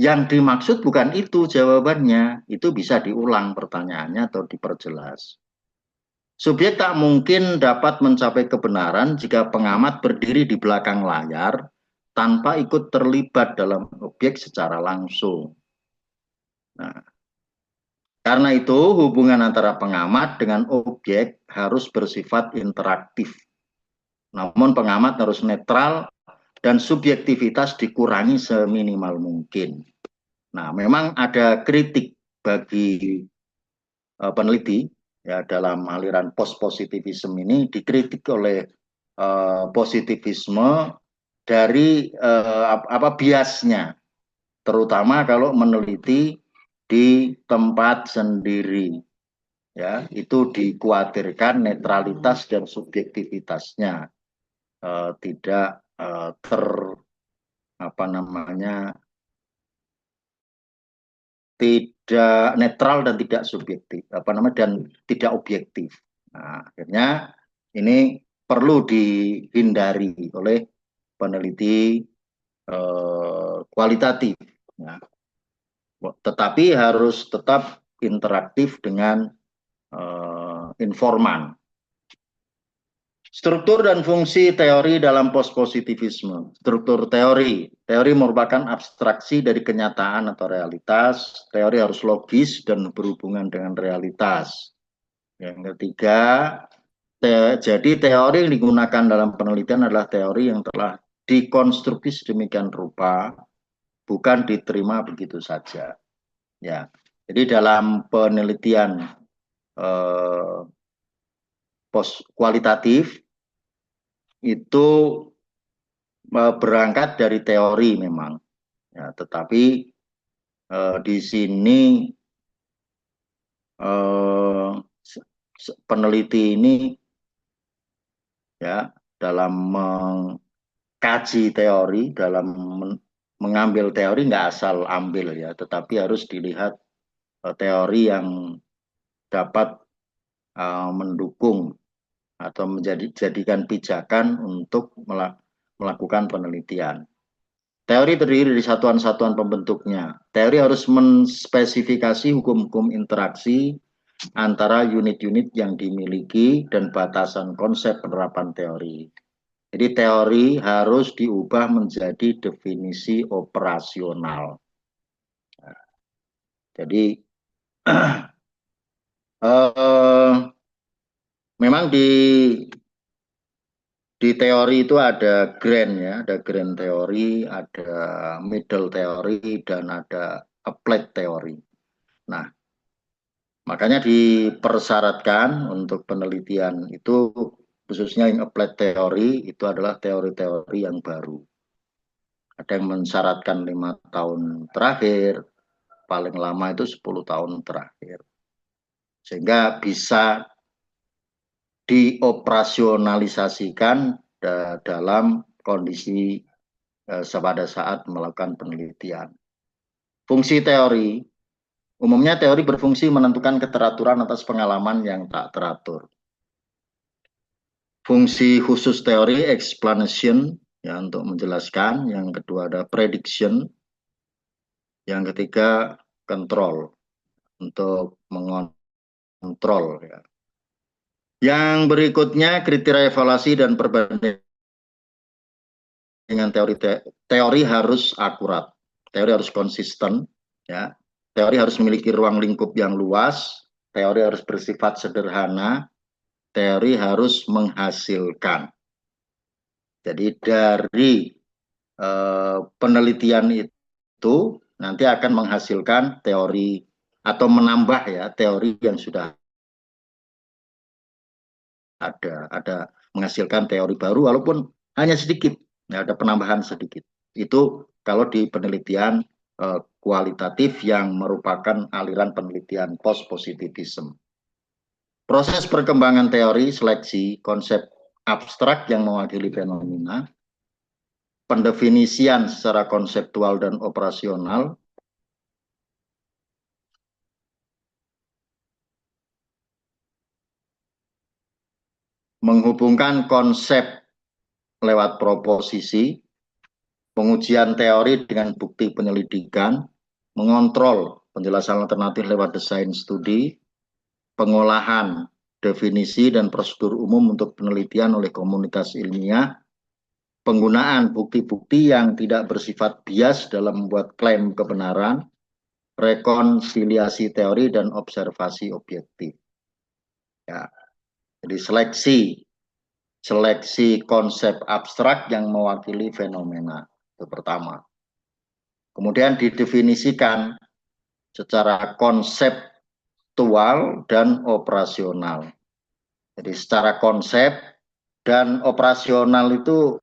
[SPEAKER 5] yang dimaksud bukan itu jawabannya, itu bisa diulang pertanyaannya atau diperjelas. Subjek tak mungkin dapat mencapai kebenaran jika pengamat berdiri di belakang layar tanpa ikut terlibat dalam objek secara langsung. Nah, karena itu hubungan antara pengamat dengan objek harus bersifat interaktif. Namun pengamat harus netral dan subjektivitas dikurangi seminimal mungkin. Nah, memang ada kritik bagi peneliti ya dalam aliran post-positivism ini, dikritik oleh positivisme dari biasnya, terutama kalau meneliti di tempat sendiri ya, itu dikhawatirkan netralitas dan subjektivitasnya tidak tidak netral dan tidak subjektif, dan tidak objektif. Nah, akhirnya ini perlu dihindari oleh peneliti kualitatif. Ya. Tetapi harus tetap interaktif dengan informan. Struktur dan fungsi teori dalam postpositivisme. Struktur teori. Teori merupakan abstraksi dari kenyataan atau realitas. Teori harus logis dan berhubungan dengan realitas. Yang ketiga, jadi teori yang digunakan dalam penelitian adalah teori yang telah dikonstruksi sedemikian rupa, bukan diterima begitu saja. Ya, jadi dalam penelitian post kualitatif itu berangkat dari teori memang, ya, tetapi di sini peneliti ini ya dalam mengkaji teori, dalam mengambil teori nggak asal ambil ya, tetapi harus dilihat teori yang dapat mendukung atau menjadikan pijakan untuk melakukan penelitian. Teori terdiri dari satuan-satuan pembentuknya. Teori harus menspesifikasi hukum-hukum interaksi antara unit-unit yang dimiliki dan batasan konsep penerapan teori. Jadi teori harus diubah menjadi definisi operasional. Jadi memang di teori itu ada grand ya, ada grand teori, ada middle teori, dan ada applied teori. Nah, makanya dipersyaratkan untuk penelitian itu, khususnya yang applied teori, itu adalah teori-teori yang baru. Ada yang mensyaratkan 5 tahun terakhir, paling lama itu 10 tahun terakhir. Sehingga bisa dioperasionalisasikan dalam kondisi pada saat melakukan penelitian. Fungsi teori, umumnya teori berfungsi menentukan keteraturan atas pengalaman yang tak teratur. Fungsi khusus teori, explanation, ya, untuk menjelaskan. Yang kedua ada prediction. Yang ketiga control, untuk mengontrol. Ya. Yang berikutnya kriteria evaluasi dan perbandingan teori. Teori harus akurat, teori harus konsisten, ya. Teori harus memiliki ruang lingkup yang luas, teori harus bersifat sederhana, teori harus menghasilkan. Jadi dari penelitian itu nanti akan menghasilkan teori atau menambah ya teori yang sudah ada menghasilkan teori baru walaupun hanya sedikit, ya, ada penambahan sedikit. Itu kalau di penelitian kualitatif yang merupakan aliran penelitian post-positivism. Proses perkembangan teori, seleksi, konsep abstrak yang mewakili fenomena, pendefinisian secara konseptual dan operasional, menghubungkan konsep lewat proposisi, pengujian teori dengan bukti penyelidikan, mengontrol penjelasan alternatif lewat desain studi, pengolahan definisi dan prosedur umum untuk penelitian oleh komunitas ilmiah, penggunaan bukti-bukti yang tidak bersifat bias dalam membuat klaim kebenaran, rekonsiliasi teori dan observasi objektif. Ya. Jadi seleksi konsep abstrak yang mewakili fenomena, itu pertama. Kemudian didefinisikan secara konseptual dan operasional. Jadi secara konsep dan operasional itu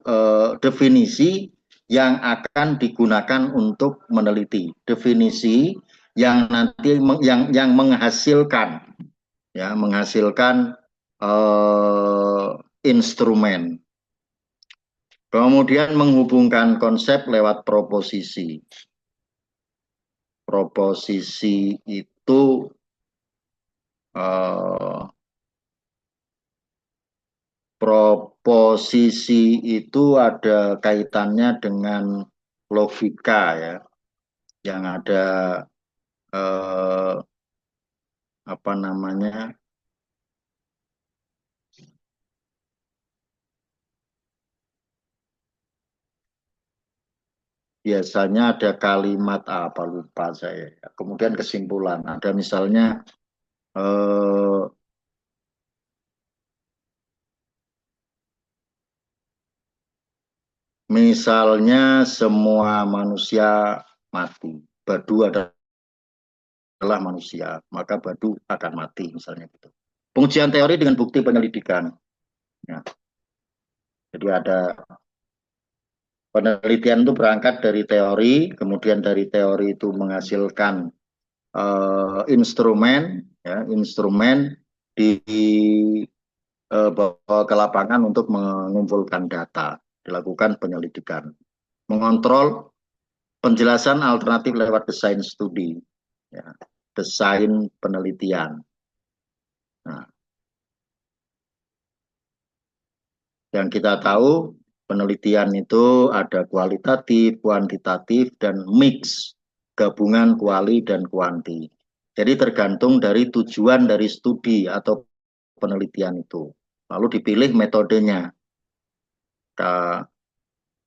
[SPEAKER 5] definisi yang akan digunakan untuk meneliti. Definisi yang nanti yang menghasilkan ya, menghasilkan instrumen. Kemudian menghubungkan konsep lewat proposisi. Proposisi itu ada kaitannya dengan logika ya, yang ada apa namanya, biasanya ada kalimat apa lupa saya. Kemudian kesimpulan. Ada misalnya misalnya semua manusia mati. Badu adalah manusia, maka badu akan mati misalnya gitu. Pengujian teori dengan bukti penyelidikan. Ya. Jadi ada penelitian itu berangkat dari teori, kemudian dari teori itu menghasilkan instrumen, ya, instrumen dibawa ke lapangan untuk mengumpulkan data, dilakukan penyelidikan, mengontrol penjelasan alternatif lewat desain studi, ya, desain penelitian. Nah, yang kita tahu penelitian itu ada kualitatif, kuantitatif, dan mix, gabungan kuali dan kuanti. Jadi tergantung dari tujuan dari studi atau penelitian itu. Lalu dipilih metodenya.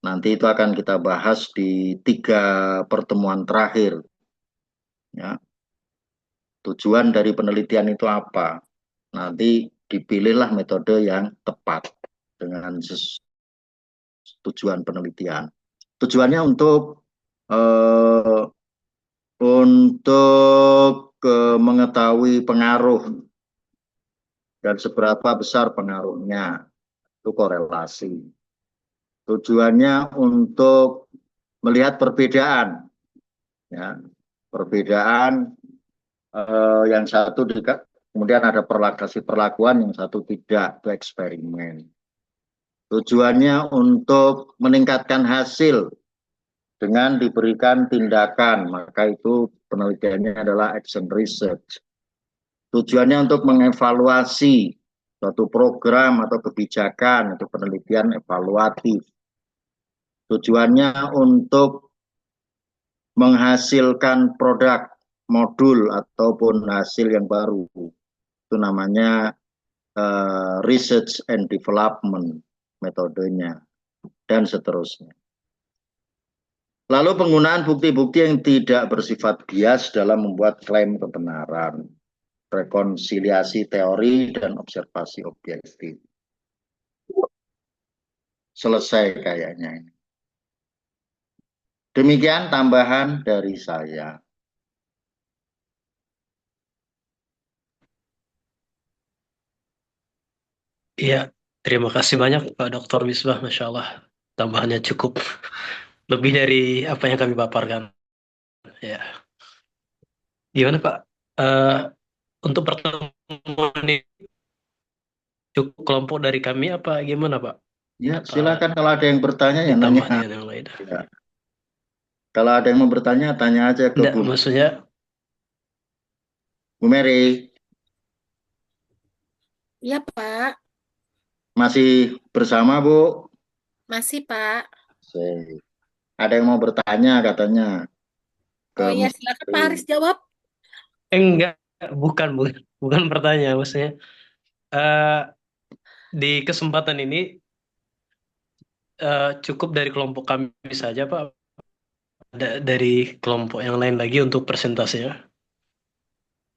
[SPEAKER 5] Nanti itu akan kita bahas di 3 pertemuan terakhir. Ya. Tujuan dari penelitian itu apa? Nanti dipilihlah metode yang tepat dengan tujuan penelitian. Tujuannya untuk mengetahui pengaruh dan seberapa besar pengaruhnya, itu korelasi. Tujuannya untuk melihat perbedaan, ya, perbedaan yang satu dekat, kemudian ada perlakuan, yang satu tidak, itu eksperimen. Tujuannya untuk meningkatkan hasil dengan diberikan tindakan, maka itu penelitiannya adalah action research. Tujuannya untuk mengevaluasi suatu program atau kebijakan, itu penelitian evaluatif. Tujuannya untuk menghasilkan produk, modul, ataupun hasil yang baru. Itu namanya research and development metodenya, dan seterusnya. Lalu penggunaan bukti-bukti yang tidak bersifat bias dalam membuat klaim kebenaran, rekonsiliasi teori dan observasi objektif. Selesai kayaknya. Demikian tambahan dari saya.
[SPEAKER 7] Iya, terima kasih banyak Pak Dr. Misbah, Masya Allah. Tambahannya cukup lebih dari apa yang kami paparkan. Ya, gimana Pak? Untuk pertemuan ini cukup kelompok dari kami apa gimana Pak?
[SPEAKER 5] Ya, silakan kalau ada yang bertanya ya
[SPEAKER 7] Ditambah
[SPEAKER 5] nanya.
[SPEAKER 7] dengan yang lain.
[SPEAKER 5] Ya. Kalau ada yang mau bertanya, tanya aja ke
[SPEAKER 7] Enggak,
[SPEAKER 5] Bu
[SPEAKER 7] maksudnya
[SPEAKER 5] Mary.
[SPEAKER 2] Iya, Pak.
[SPEAKER 5] Masih bersama, Bu?
[SPEAKER 2] Masih, Pak.
[SPEAKER 5] Ada yang mau bertanya katanya ke
[SPEAKER 2] Oh iya,
[SPEAKER 5] Miss
[SPEAKER 2] silakan Pak
[SPEAKER 5] Mary.
[SPEAKER 2] Haris jawab.
[SPEAKER 7] enggak, bukan pertanyaan, maksudnya di kesempatan ini cukup dari kelompok kami saja Pak. Ada dari kelompok yang lain lagi untuk presentasinya.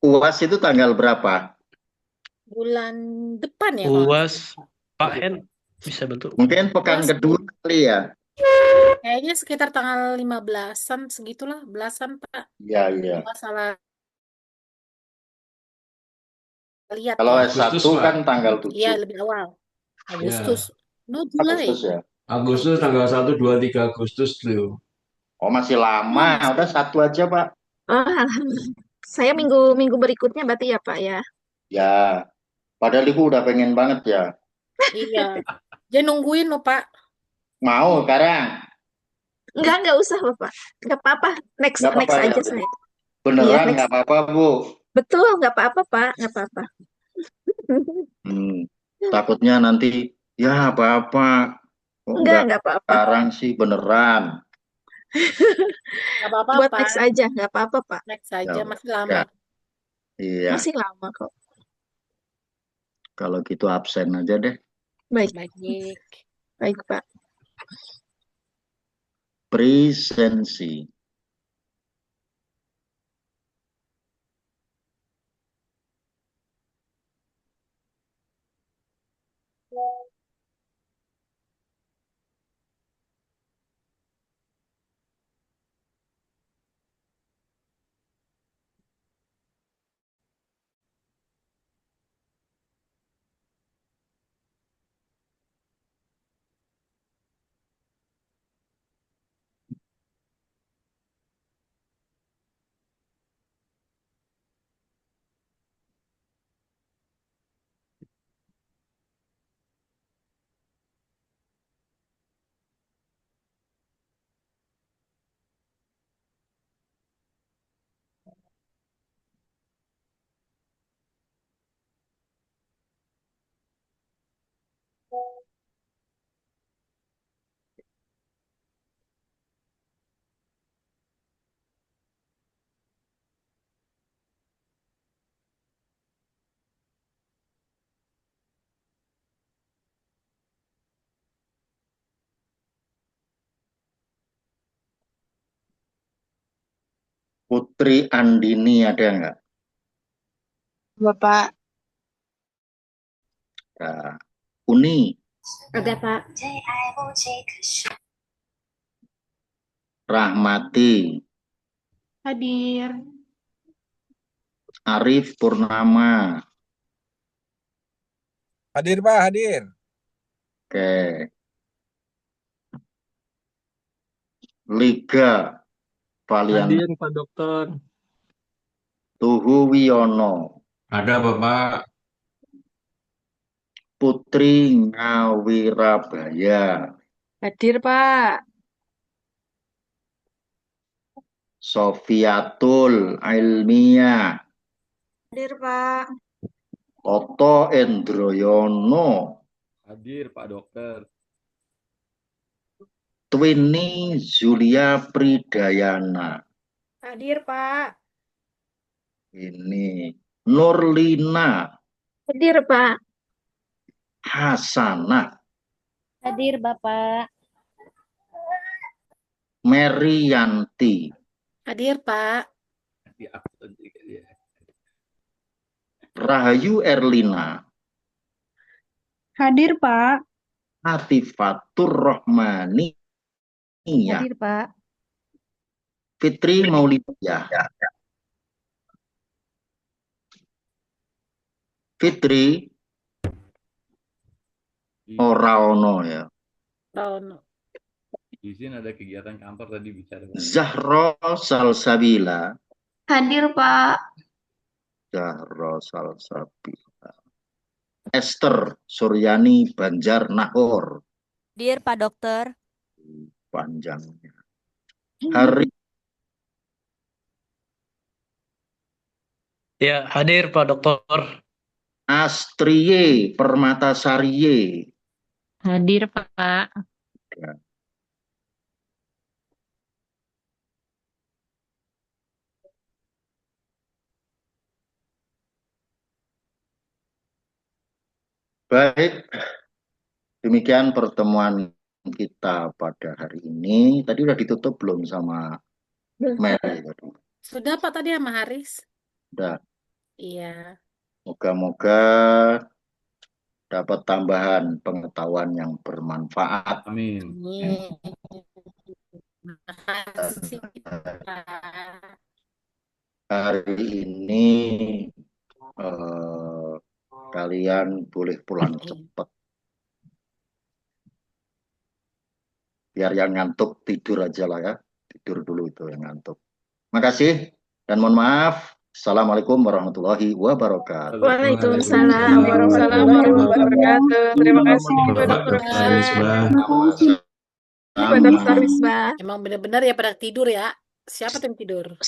[SPEAKER 5] UAS itu tanggal berapa?
[SPEAKER 2] Bulan depan ya, kalau nggak
[SPEAKER 7] UAS Pak Hen bisa bentuk.
[SPEAKER 5] Mungkin pekan
[SPEAKER 2] UAS,
[SPEAKER 5] kedua kali ya?
[SPEAKER 2] kayaknya sekitar tanggal 15-an segitulah, belasan Pak.
[SPEAKER 5] Iya, iya.
[SPEAKER 2] Nggak salah lihat
[SPEAKER 5] Kalau
[SPEAKER 2] ya.
[SPEAKER 5] S1
[SPEAKER 8] Agustus, Pak.
[SPEAKER 5] kan tanggal 7.
[SPEAKER 2] Iya, lebih awal. Agustus. No, Juli.
[SPEAKER 5] Agustus ya?
[SPEAKER 8] Agustus tanggal 1, 2, 3 Agustus tuh.
[SPEAKER 5] Oh, masih lama.
[SPEAKER 2] Masih.
[SPEAKER 5] Udah 1 aja, Pak.
[SPEAKER 1] Oh, saya minggu berikutnya berarti ya Pak ya.
[SPEAKER 5] Ya. Padahal Ibu udah pengen banget ya.
[SPEAKER 2] Iya. Dia nungguin loh, Pak.
[SPEAKER 5] Mau sekarang?
[SPEAKER 1] Enggak usah Bapak. Enggak apa-apa. Next
[SPEAKER 5] Nggak apa-apa
[SPEAKER 1] aja
[SPEAKER 5] ya?
[SPEAKER 1] saya.
[SPEAKER 5] Beneran
[SPEAKER 1] Iya, next.
[SPEAKER 5] nggak apa-apa, Bu?
[SPEAKER 1] Betul, enggak apa-apa Pak, enggak apa-apa.
[SPEAKER 5] Takutnya nanti, ya apa-apa. Oh,
[SPEAKER 1] Enggak apa-apa.
[SPEAKER 5] Sekarang sih beneran.
[SPEAKER 2] Nggak apa-apa,
[SPEAKER 1] Buat
[SPEAKER 2] Pak.
[SPEAKER 1] next aja, enggak apa-apa Pak.
[SPEAKER 2] Next aja,
[SPEAKER 5] Ya,
[SPEAKER 2] masih lama.
[SPEAKER 5] ya. Iya,
[SPEAKER 1] Masih lama kok.
[SPEAKER 5] kalau gitu absen aja deh.
[SPEAKER 1] Baik,
[SPEAKER 2] Baik.
[SPEAKER 1] baik Pak.
[SPEAKER 5] presensi. Putri Andini ada nggak?
[SPEAKER 3] Bapak.
[SPEAKER 5] Nah, Uni,
[SPEAKER 1] Ada, Pak.
[SPEAKER 5] Rahmati,
[SPEAKER 3] Hadir.
[SPEAKER 5] Arif Purnama.
[SPEAKER 6] Hadir Pak, hadir.
[SPEAKER 5] Oke. Liga Valian
[SPEAKER 7] Hadir Pak Dokter.
[SPEAKER 5] Tuhu Wiono.
[SPEAKER 8] Ada Bapak.
[SPEAKER 5] Putri Ngawirabaya.
[SPEAKER 3] Hadir, Pak.
[SPEAKER 5] Sofiatul Ilmiah.
[SPEAKER 3] Hadir, Pak.
[SPEAKER 5] Toto Endroyono.
[SPEAKER 4] Hadir Pak Dokter.
[SPEAKER 5] Twini Zulia Pridayana.
[SPEAKER 3] Hadir, Pak.
[SPEAKER 5] Ini Nurlina
[SPEAKER 1] Hadir, Pak.
[SPEAKER 5] Hasanah.
[SPEAKER 9] Hadir Bapak.
[SPEAKER 5] Merianti.
[SPEAKER 2] Hadir, Pak.
[SPEAKER 4] Di absen juga dia.
[SPEAKER 5] Rahayu Erlina.
[SPEAKER 3] Hadir, Pak.
[SPEAKER 5] Atifatur Rohmani.
[SPEAKER 3] Hadir, Pak.
[SPEAKER 5] Fitri Maulidiyah. Fitri ora ono ya.
[SPEAKER 2] Rono.
[SPEAKER 4] Izin ada kegiatan kantor tadi bicara.
[SPEAKER 5] Zahra Salsabila.
[SPEAKER 1] Hadir, Pak.
[SPEAKER 5] Zahra Salsabila. Esther Suryani Banjar Nahor.
[SPEAKER 9] Hadir Pak Dokter.
[SPEAKER 5] Panjangnya. Hari
[SPEAKER 7] Ya, hadir Pak Dokter.
[SPEAKER 5] Astriye Permatasariye.
[SPEAKER 1] Hadir, Pak.
[SPEAKER 5] Baik, demikian pertemuan kita pada hari ini. Tadi udah ditutup belum sama Mary tadi?
[SPEAKER 2] Sudah Pak tadi sama Haris?
[SPEAKER 5] Udah.
[SPEAKER 2] Iya.
[SPEAKER 5] Moga-moga dapat tambahan pengetahuan yang bermanfaat.
[SPEAKER 4] Amin.
[SPEAKER 2] Makasih, Pak.
[SPEAKER 5] Hari ini kalian boleh pulang cepat. Biar yang ngantuk tidur aja lah ya. Tidur dulu itu yang ngantuk. Makasih dan mohon maaf. Assalamualaikum warahmatullahi wabarakatuh.
[SPEAKER 1] Waalaikumsalam
[SPEAKER 3] warahmatullahi wabarakatuh. Terima kasih, Pak
[SPEAKER 8] Bapak
[SPEAKER 3] Dokter.
[SPEAKER 8] Dr. Misbah.
[SPEAKER 3] Pak Dokter Misbah.
[SPEAKER 2] Emang benar-benar ya pada tidur ya. Siapa yang tidur?